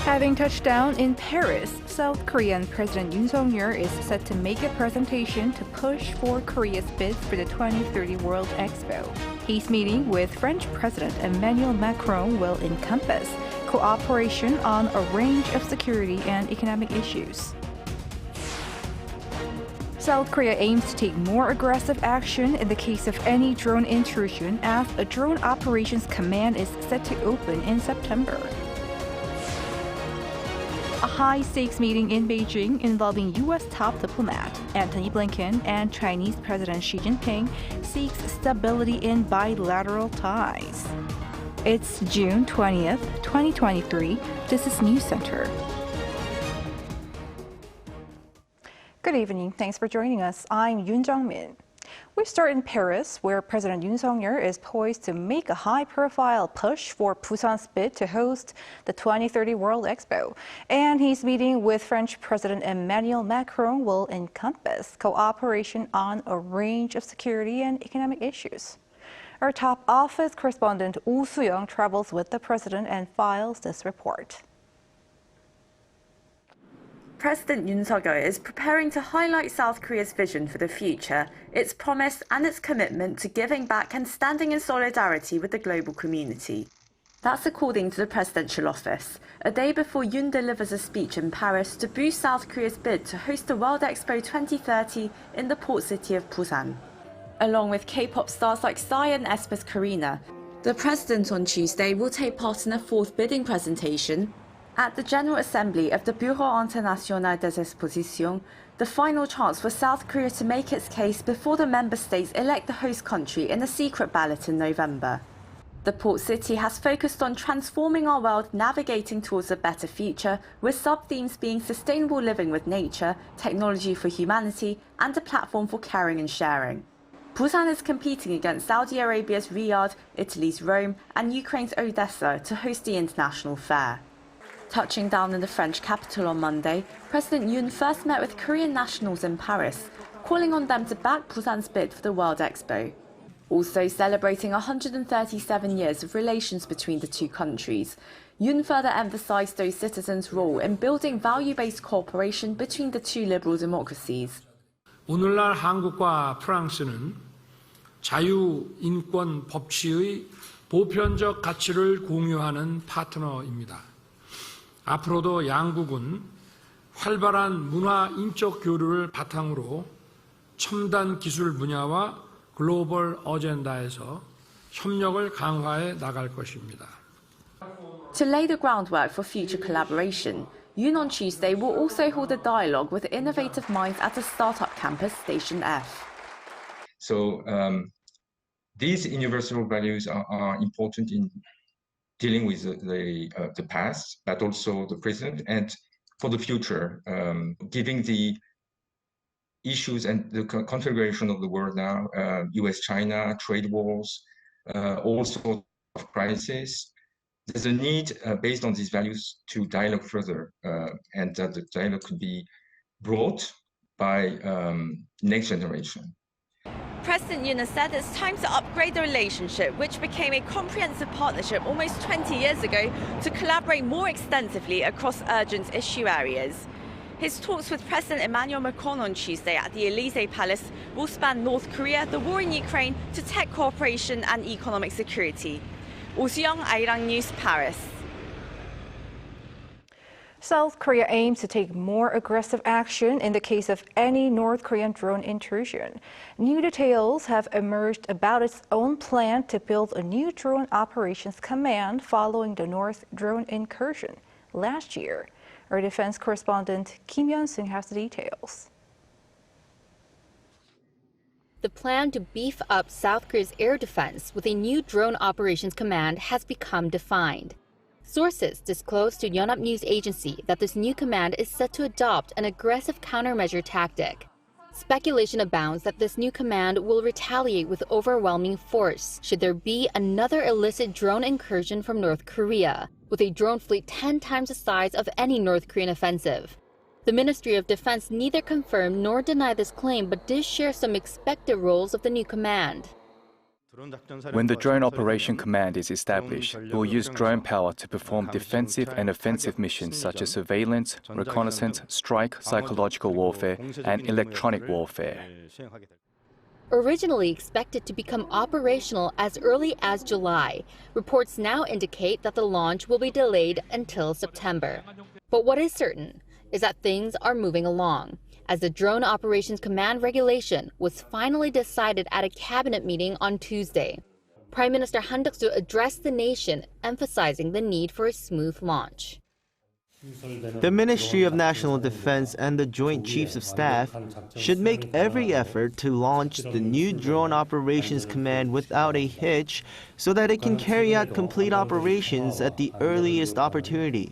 Having touched down in Paris, South Korean President Yoon is set to make a presentation to push for Korea's bid for the 2030 World Expo. His meeting with French President Emmanuel Macron will encompass cooperation on a range of security and economic issues. South Korea aims to take more aggressive action in the case of any drone intrusion as a drone operations command is set to open in September. A high-stakes meeting in Beijing involving U.S. top diplomat Antony Blinken and Chinese President Xi Jinping seeks stability in bilateral ties. It's June 20th, 2023. This is News Center. Good evening. Thanks for joining us. I'm Yoon Min. We start in Paris, where President Yoon is poised to make a high-profile push for Busan's bid to host the 2030 World Expo. And his meeting with French President Emmanuel Macron will encompass cooperation on a range of security and economic issues. Our top office correspondent Woo Soo-young travels with the president and files this report. President Yoon is preparing to highlight South Korea's vision for the future, its promise and its commitment to giving back and standing in solidarity with the global community. That's according to the presidential office, a day before Yoon delivers a speech in Paris to boost South Korea's bid to host the World Expo 2030 in the port city of Busan. Along with K-pop stars like Psy and Aespa's Karina, the president on Tuesday will take part in a fourth bidding presentation at the General Assembly of the Bureau International des Expositions, the final chance for South Korea to make its case before the member states elect the host country in a secret ballot in November. The port city has focused on transforming our world, navigating towards a better future, with sub-themes being sustainable living with nature, technology for humanity, and a platform for caring and sharing. Busan is competing against Saudi Arabia's Riyadh, Italy's Rome, and Ukraine's Odessa to host the international fair. Touching down in the French capital on Monday, President Yoon first met with Korean nationals in Paris, calling on them to back Busan's bid for the World Expo. Also celebrating 137 years of relations between the two countries, Yoon further emphasized those citizens' role in building value-based cooperation between the two liberal democracies. 오늘날 한국과 프랑스는 자유, 인권, 법치의 보편적 가치를 공유하는 파트너입니다. 앞으로도 양국은 활발한 문화 인적 교류를 바탕으로 첨단 기술 분야와 글로벌 어젠다에서 협력을 강화해 나갈 것입니다. To lay the groundwork for future collaboration, Yoon on Tuesday will also hold a dialogue with innovative minds at a startup campus, Station F. So these universal values are important in dealing with the past, but also the present, and for the future, giving the issues and the configuration of the world now, US-China, trade wars, all sorts of crises. There's a need, based on these values, to dialogue further, and that the dialogue could be brought by next generation. President Yoon has said it's time to upgrade the relationship, which became a comprehensive partnership almost 20 years ago, to collaborate more extensively across urgent issue areas. His talks with President Emmanuel Macron on Tuesday at the Elysee Palace will span North Korea, the war in Ukraine, to tech cooperation and economic security. Woo Soo-young, Arirang News, Paris. South Korea aims to take more aggressive action in the case of any North Korean drone intrusion. New details have emerged about its own plan to build a new drone operations command following the North drone incursion last year. Our defense correspondent Kim Yeon-sung has the details. The plan to beef up South Korea's air defense with a new drone operations command has become defined. Sources disclosed to Yonhap News Agency that this new command is set to adopt an aggressive countermeasure tactic. Speculation abounds that this new command will retaliate with overwhelming force should there be another illicit drone incursion from North Korea, with a drone fleet 10 times the size of any North Korean offensive. The Ministry of Defense neither confirmed nor denied this claim, but did share some expected roles of the new command. When the Drone Operation Command is established, we will use drone power to perform defensive and offensive missions such as surveillance, reconnaissance, strike, psychological warfare, and electronic warfare. Originally expected to become operational as early as July, reports now indicate that the launch will be delayed until September. But what is certain is that things are moving along, as the Drone Operations Command regulation was finally decided at a cabinet meeting on Tuesday. Prime Minister Han Duck-soo addressed the nation, emphasizing the need for a smooth launch. The Ministry of National Defense and the Joint Chiefs of Staff should make every effort to launch the new Drone Operations Command without a hitch so that it can carry out complete operations at the earliest opportunity.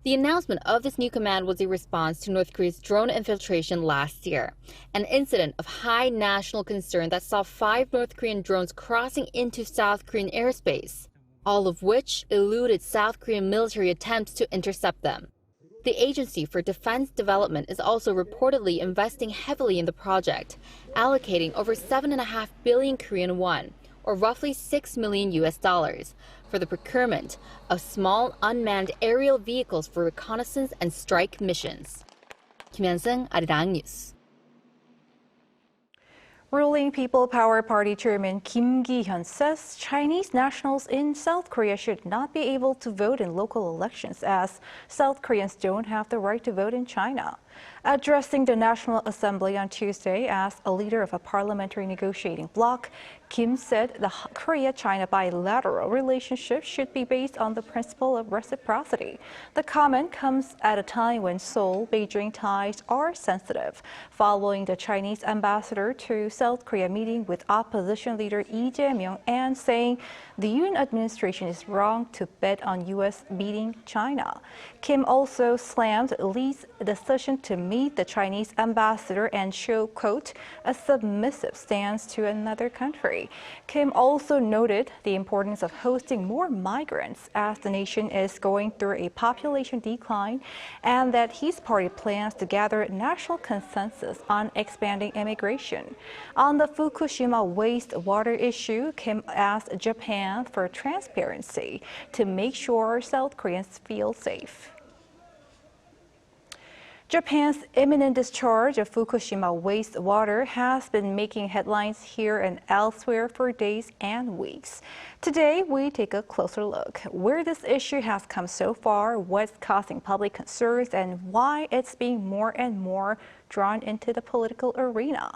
The announcement of this new command was a response to North Korea's drone infiltration last year, an incident of high national concern that saw 5 North Korean drones crossing into South Korean airspace, all of which eluded South Korean military attempts to intercept them. The Agency for Defense Development is also reportedly investing heavily in the project, allocating over 7.5 billion Korean won, or roughly $6 million, for the procurement of small unmanned aerial vehicles for reconnaissance and strike missions. Kim Hyun-sung, Arirang News. Ruling People Power Party Chairman Kim Ki-hyun says Chinese nationals in South Korea should not be able to vote in local elections as South Koreans don't have the right to vote in China. Addressing the National Assembly on Tuesday as a leader of a parliamentary negotiating bloc, Kim said the Korea-China bilateral relationship should be based on the principle of reciprocity. The comment comes at a time when Seoul-Beijing ties are sensitive, following the Chinese ambassador to South Korea meeting with opposition leader Lee Jae-myung and saying the Yoon administration is wrong to bet on U.S. beating China. Kim also slammed Lee's decision to meet the Chinese ambassador and show, quote, a submissive stance to another country. Kim also noted the importance of hosting more migrants as the nation is going through a population decline and that his party plans to gather national consensus on expanding immigration. On the Fukushima wastewater issue, Kim asked Japan for transparency to make sure South Koreans feel safe. Japan's imminent discharge of Fukushima wastewater has been making headlines here and elsewhere for days and weeks. Today, we take a closer look where this issue has come so far, what's causing public concerns, and why it's being more and more drawn into the political arena.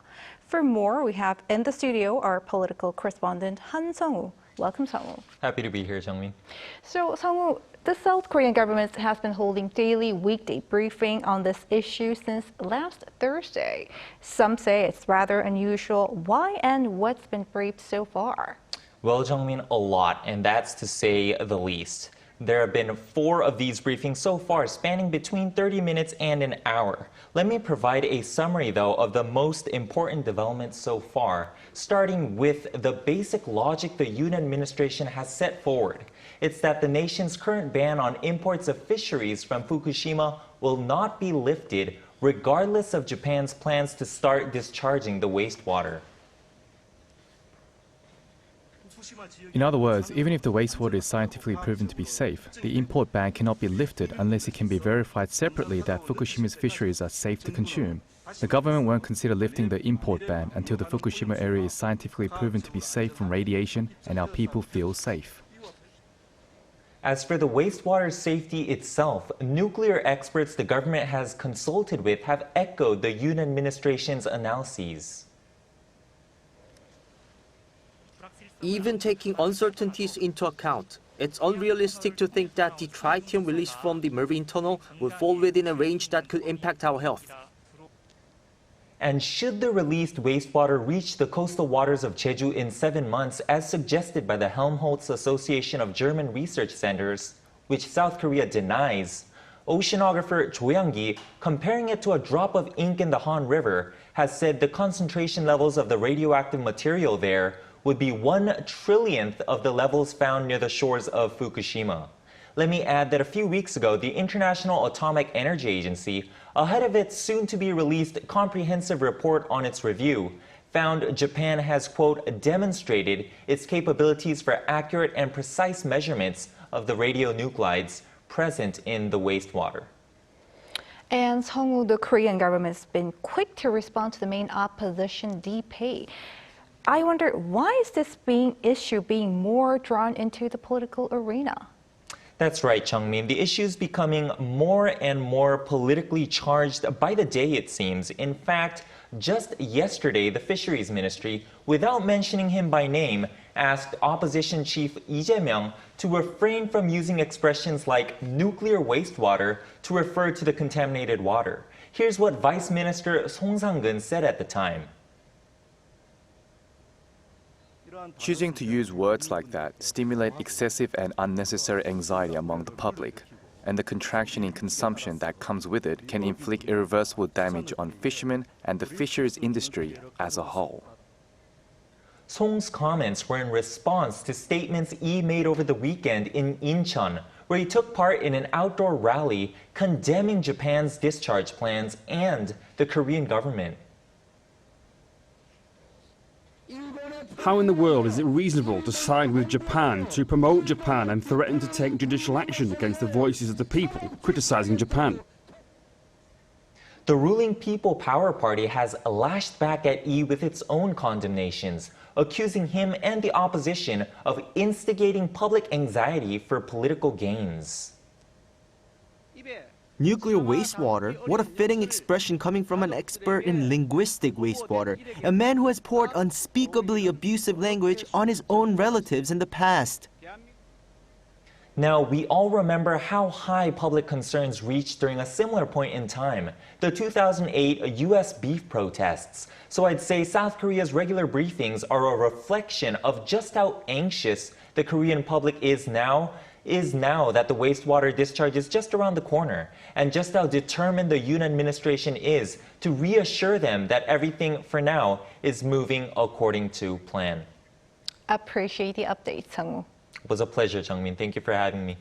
For more, we have in the studio our political correspondent Han Sung-woo. Welcome, Sung-woo. Happy to be here, Jungmin. So, Sung-woo, the South Korean government has been holding daily weekday briefing on this issue since last Thursday. Some say it's rather unusual. Why and what's been briefed so far? Well, Jungmin, a lot, and that's to say the least. There have been 4 of these briefings so far, spanning between 30 minutes and an hour. Let me provide a summary, though, of the most important developments so far, starting with the basic logic the Yoon administration has set forward. It's that the nation's current ban on imports of fisheries from Fukushima will not be lifted, regardless of Japan's plans to start discharging the wastewater. In other words, even if the wastewater is scientifically proven to be safe, the import ban cannot be lifted unless it can be verified separately that Fukushima's fisheries are safe to consume. The government won't consider lifting the import ban until the Fukushima area is scientifically proven to be safe from radiation and our people feel safe. As for the wastewater safety itself, nuclear experts the government has consulted with have echoed the Yoon administration's analyses. Even taking uncertainties into account, it's unrealistic to think that the tritium released from the marine tunnel will fall within a range that could impact our health. And should the released wastewater reach the coastal waters of Jeju in 7 months, as suggested by the Helmholtz Association of German Research Centers, which South Korea denies, oceanographer Cho Young-gi, comparing it to a drop of ink in the Han River, has said the concentration levels of the radioactive material there would be 1/1,000,000th of the levels found near the shores of Fukushima. Let me add that a few weeks ago, the International Atomic Energy Agency, ahead of its soon-to-be-released comprehensive report on its review, found Japan has, quote, demonstrated its capabilities for accurate and precise measurements of the radionuclides present in the wastewater. And Song-woo, the Korean government has been quick to respond to the main opposition DP. I wonder, why is this issue being more drawn into the political arena? That's right, Chungmin. The issue is becoming more and more politically charged by the day, it seems. In fact, just yesterday, the Fisheries Ministry, without mentioning him by name, asked opposition chief Lee Jae-myung to refrain from using expressions like nuclear wastewater to refer to the contaminated water. Here's what Vice Minister Song Sang-geun said at the time. Choosing to use words like that stimulate excessive and unnecessary anxiety among the public, and the contraction in consumption that comes with it can inflict irreversible damage on fishermen and the fisheries industry as a whole. Song's comments were in response to statements Lee made over the weekend in Incheon, where he took part in an outdoor rally condemning Japan's discharge plans and the Korean government. How in the world is it reasonable to side with Japan, to promote Japan and threaten to take judicial action against the voices of the people criticizing Japan? The ruling People Power Party has lashed back at Lee with its own condemnations, accusing him and the opposition of instigating public anxiety for political gains. Nuclear wastewater? What a fitting expression coming from an expert in linguistic wastewater, a man who has poured unspeakably abusive language on his own relatives in the past. Now, we all remember how high public concerns reached during a similar point in time, the 2008 U.S. beef protests. So I'd say South Korea's regular briefings are a reflection of just how anxious the Korean public is now that the wastewater discharge is just around the corner, and just how determined the Yoon administration is to reassure them that everything for now is moving according to plan. Appreciate the update, Sung-woo. It was a pleasure, Jungmin. Thank you for having me.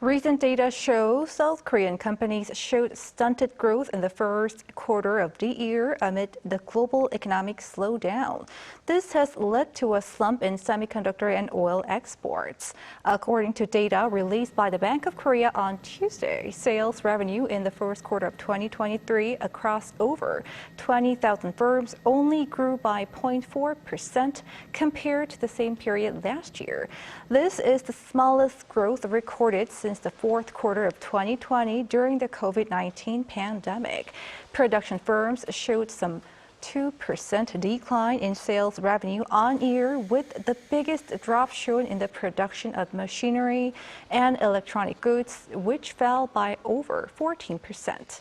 Recent data show South Korean companies showed stunted growth in the first quarter of the year amid the global economic slowdown. This has led to a slump in semiconductor and oil exports. According to data released by the Bank of Korea on Tuesday, sales revenue in the first quarter of 2023 across over 20,000 firms only grew by 0.4% compared to the same period last year. This is the smallest growth recorded since the fourth quarter of 2020 during the COVID-19 pandemic. Production firms showed some 2% decline in sales revenue on year, with the biggest drop shown in the production of machinery and electronic goods, which fell by over 14%.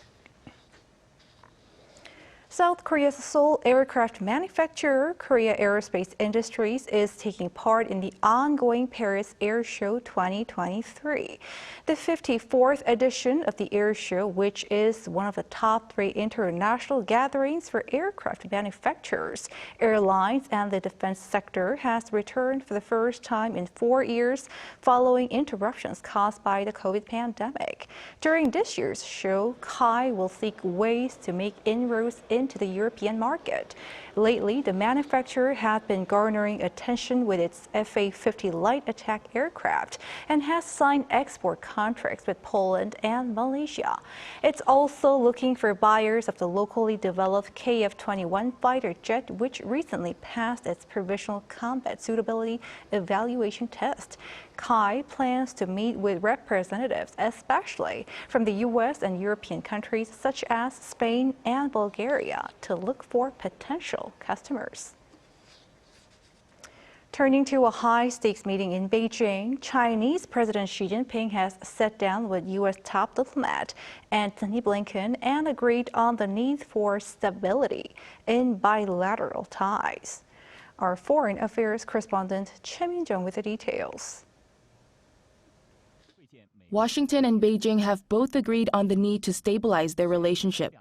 South Korea's sole aircraft manufacturer, Korea Aerospace Industries, is taking part in the ongoing Paris Airshow 2023. The 54th edition of the Airshow, which is one of the top 3 international gatherings for aircraft manufacturers, airlines, and the defense sector, has returned for the first time in 4 years following interruptions caused by the COVID pandemic. During this year's show, KAI will seek ways to make inroads into the European market. Lately, the manufacturer has been garnering attention with its FA-50 light attack aircraft and has signed export contracts with Poland and Malaysia. It's also looking for buyers of the locally developed KF-21 fighter jet, which recently passed its provisional combat suitability evaluation test. KAI plans to meet with representatives, especially from the U.S. and European countries such as Spain and Bulgaria, to look for potential customers. Turning to a high-stakes meeting in Beijing, Chinese President Xi Jinping has sat down with U.S. top diplomat Antony Blinken and agreed on the need for stability in bilateral ties. Our Foreign Affairs correspondent Choi Min-jung with the details. Washington and Beijing have both agreed on the need to stabilize their relationship.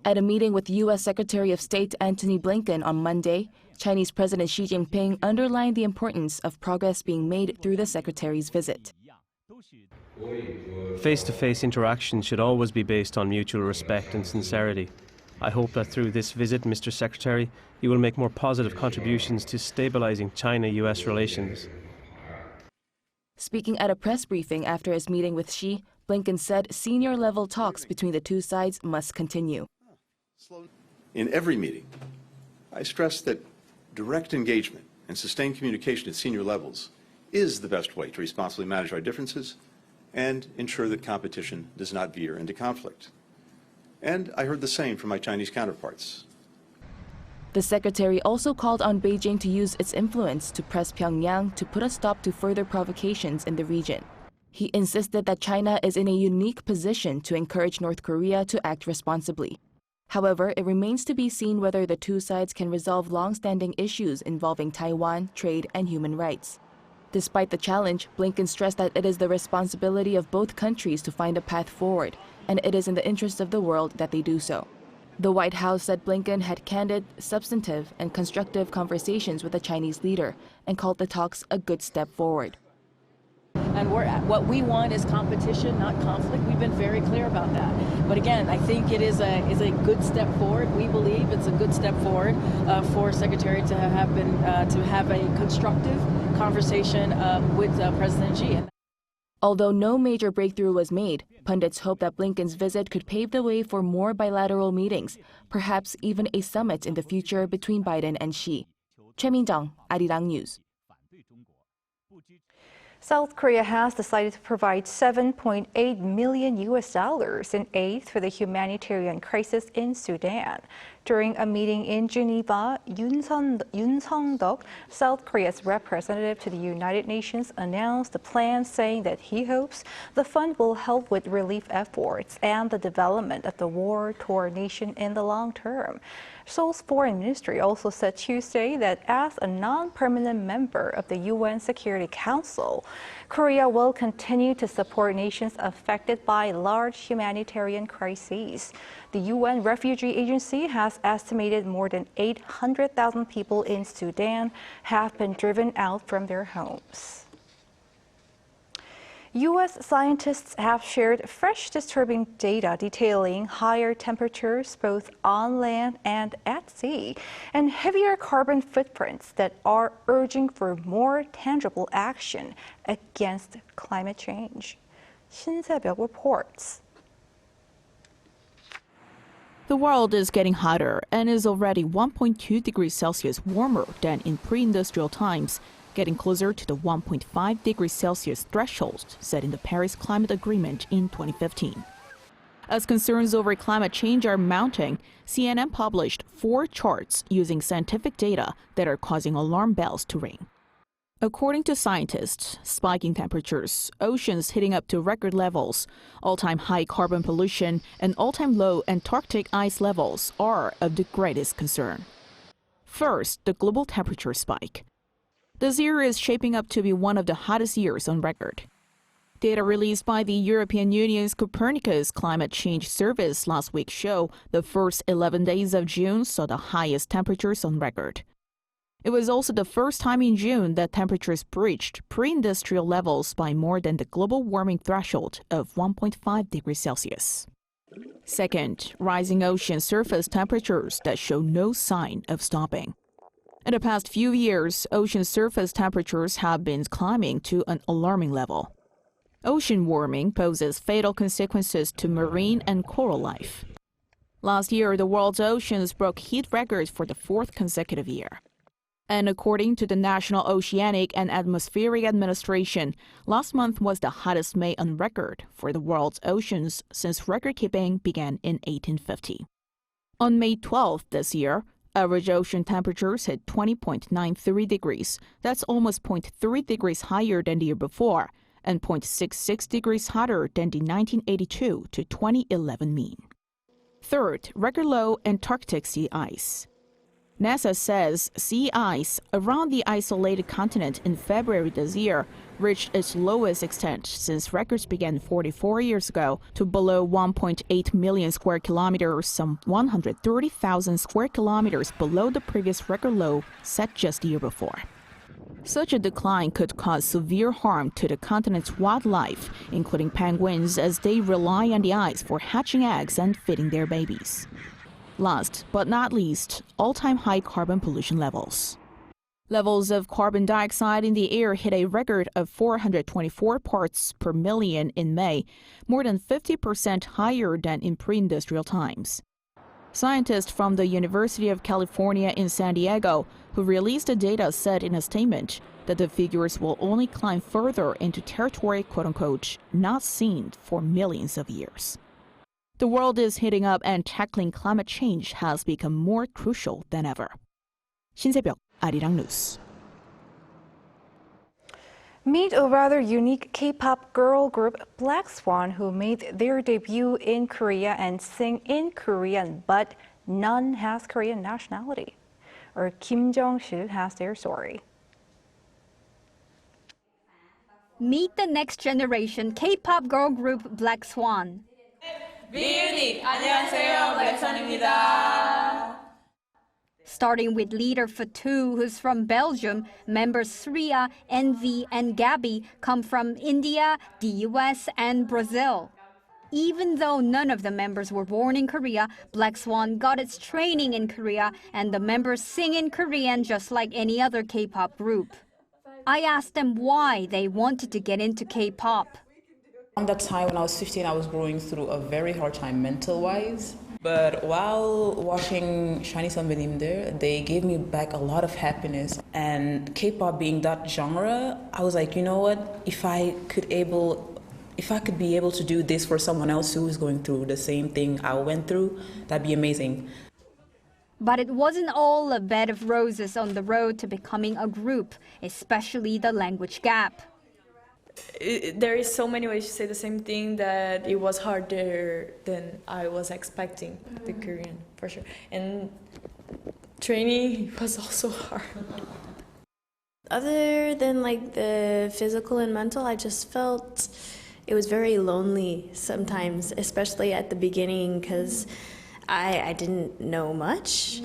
At a meeting with U.S. Secretary of State Antony Blinken on Monday, Chinese President Xi Jinping underlined the importance of progress being made through the secretary's visit. Face-to-face interaction should always be based on mutual respect and sincerity. I hope that through this visit, Mr. Secretary, you will make more positive contributions to stabilizing China-US relations. Speaking at a press briefing after his meeting with Xi, Blinken said senior-level talks between the two sides must continue. In every meeting, I stress that direct engagement and sustained communication at senior levels is the best way to responsibly manage our differences and ensure that competition does not veer into conflict. And I heard the same from my Chinese counterparts. The secretary also called on Beijing to use its influence to press Pyongyang to put a stop to further provocations in the region. He insisted that China is in a unique position to encourage North Korea to act responsibly. However, it remains to be seen whether the two sides can resolve long-standing issues involving Taiwan, trade, and human rights. Despite the challenge, Blinken stressed that it is the responsibility of both countries to find a path forward, and it is in the interest of the world that they do so. The White House said Blinken had candid, substantive, and constructive conversations with the Chinese leader and called the talks a good step forward. And what we want is competition, not conflict. We've been very clear about that. But again, I think it is a good step forward. We believe it's a good step forward for Secretary to have a constructive conversation with President Xi. Although no major breakthrough was made, pundits hope that Blinken's visit could pave the way for more bilateral meetings, perhaps even a summit in the future between Biden and Xi. Choi Min-jung, Arirang News. South Korea has decided to provide $7.8 million in aid for the humanitarian crisis in Sudan. During a meeting in Geneva, Yoon Sung-deok, South Korea's representative to the United Nations, announced the plan, saying that he hopes the fund will help with relief efforts and the development of the war-torn nation in the long term. Seoul's foreign ministry also said Tuesday that as a non-permanent member of the UN Security Council, Korea will continue to support nations affected by large humanitarian crises. The UN Refugee Agency has estimated more than 800,000 people in Sudan have been driven out from their homes. U.S. scientists have shared fresh disturbing data detailing higher temperatures both on land and at sea and heavier carbon footprints that are urging for more tangible action against climate change. Shin Se-byuk reports. The world is getting hotter and is already 1.2 degrees Celsius warmer than in pre-industrial times, getting closer to the 1.5 degrees Celsius threshold set in the Paris Climate Agreement in 2015. As concerns over climate change are mounting, CNN published 4 charts using scientific data that are causing alarm bells to ring. According to scientists, spiking temperatures, oceans heating up to record levels, all-time high carbon pollution, and all-time low Antarctic ice levels are of the greatest concern. First, the global temperature spike. This year is shaping up to be one of the hottest years on record. Data released by the European Union's Copernicus Climate Change Service last week show the first 11 days of June saw the highest temperatures on record. It was also the first time in June that temperatures breached pre-industrial levels by more than the global warming threshold of 1.5 degrees Celsius. Second, rising ocean surface temperatures that show no sign of stopping. In the past few years, ocean surface temperatures have been climbing to an alarming level. Ocean warming poses fatal consequences to marine and coral life. Last year, the world's oceans broke heat records for the 4th consecutive year. And according to the National Oceanic and Atmospheric Administration, last month was the hottest May on record for the world's oceans since record-keeping began in 1850. On May 12th this year, average ocean temperatures hit 20.93 degrees. That's almost 0.3 degrees higher than the year before, and 0.66 degrees hotter than the 1982 to 2011 mean. Third, record low Antarctic sea ice. NASA says sea ice around the isolated continent in February this year reached its lowest extent since records began 44 years ago to below 1.8 million square kilometers, some 130,000 square kilometers below the previous record low set just the year before. Such a decline could cause severe harm to the continent's wildlife, including penguins, as they rely on the ice for hatching eggs and feeding their babies. Last but not least, all-time high carbon pollution levels. Levels of carbon dioxide in the air hit a record of 424 parts per million in May, more than 50% higher than in pre-industrial times. Scientists from the University of California in San Diego, who released the data, said in a statement that the figures will only climb further into territory, quote-unquote, not seen for millions of years. The world is heating up and tackling climate change has become more crucial than ever. 신새벽 Arirang News. Meet a rather unique K-pop girl group, Blackswan, who made their debut in Korea and sing in Korean, but none has Korean nationality. Or Kim Jong-sil has their story. Meet the next generation K-pop girl group Blackswan. 미유닛, 안녕하세요, 블랙스완입니다. Starting with leader Fatu, who's from Belgium, members Sriya, Envy, and Gabby come from India, the US, and Brazil. Even though none of the members were born in Korea, Blackswan got its training in Korea, and the members sing in Korean just like any other K-pop group. I asked them why they wanted to get into K-pop. At that time when I was 15, I was going through a very hard time mental-wise. But while watching Shiny Sunbeam they gave me back a lot of happiness. And K-pop being that genre, I was like, you know what? If I could be able to do this for someone else who is going through the same thing I went through, that'd be amazing. But it wasn't all a bed of roses on the road to becoming a group, especially the language gap. There is so many ways to say the same thing that it was harder than I was expecting, the Korean, for sure. And training was also hard. Other than like the physical and mental, I just felt it was very lonely sometimes, especially at the beginning because I didn't know much.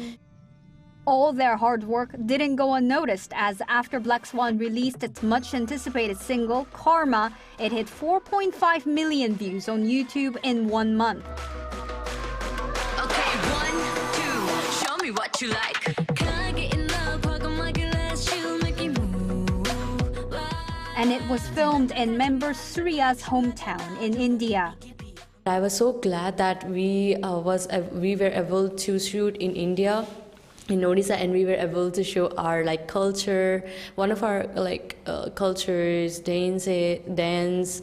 All their hard work didn't go unnoticed, as after Blackswan released its much-anticipated single, Karma, it hit 4.5 million views on YouTube in 1 month. Okay, 1, 2, show me what you like. And it was filmed in member Sriya's hometown in India. I was so glad that we were able to shoot in India, in Odisha, and we were able to show our culture, one of our cultures, dance.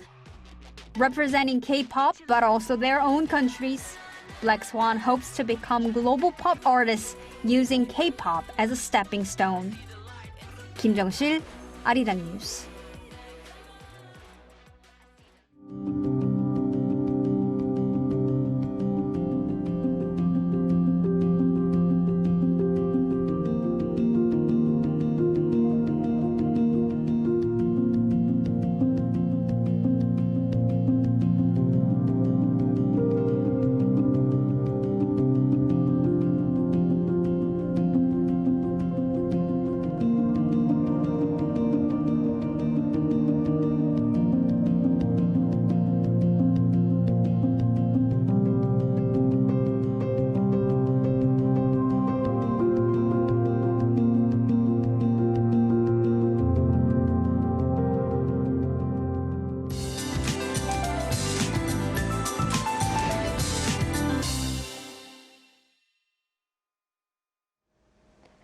Representing K-pop, but also their own countries, Blackswan hopes to become global pop artists using K-pop as a stepping stone. Kim Jong-sil, Arirang News.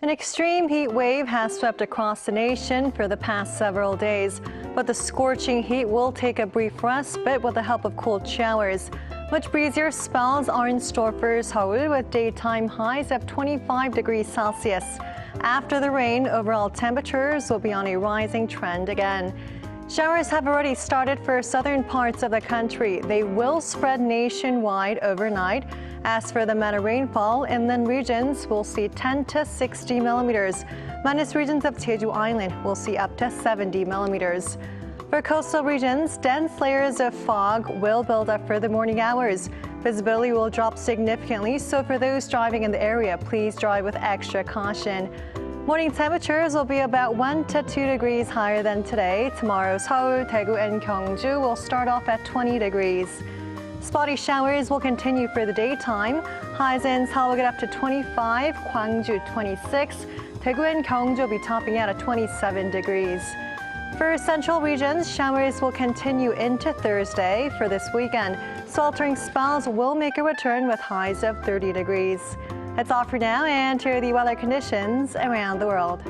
An extreme heat wave has swept across the nation for the past several days, but the scorching heat will take a brief respite with the help of cool showers. Much breezier spells are in store for Seoul with daytime highs of 25 degrees Celsius. After the rain, overall temperatures will be on a rising trend again. Showers have already started for southern parts of the country. They will spread nationwide overnight As for the amount of rainfall, inland regions will see 10 to 60 millimeters. Mountainous regions of Jeju Island will see up to 70 millimeters. For coastal regions, dense layers of fog will build up for the morning hours. Visibility will drop significantly, so for those driving in the area, please drive with extra caution. Morning temperatures will be about 1 to 2 degrees higher than today. Tomorrow, Seoul, Daegu, and Gyeongju will start off at 20 degrees. Spotty showers will continue for the daytime. Highs in Seoul will get up to 25, Gwangju 26, Daegu and Gyeongju will be topping out at 27 degrees. For central regions, showers will continue into Thursday. For this weekend, sweltering spells will make a return with highs of 30 degrees. That's all for now, and here are the weather conditions around the world.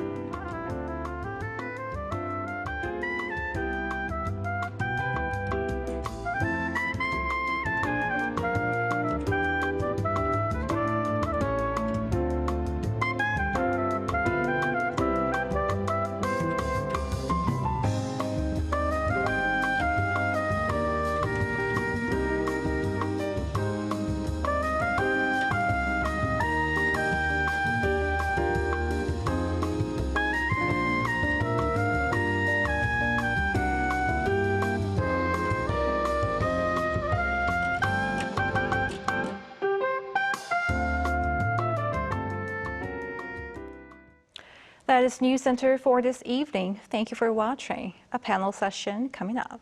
That is News Center for this evening. Thank you for watching. A panel session coming up.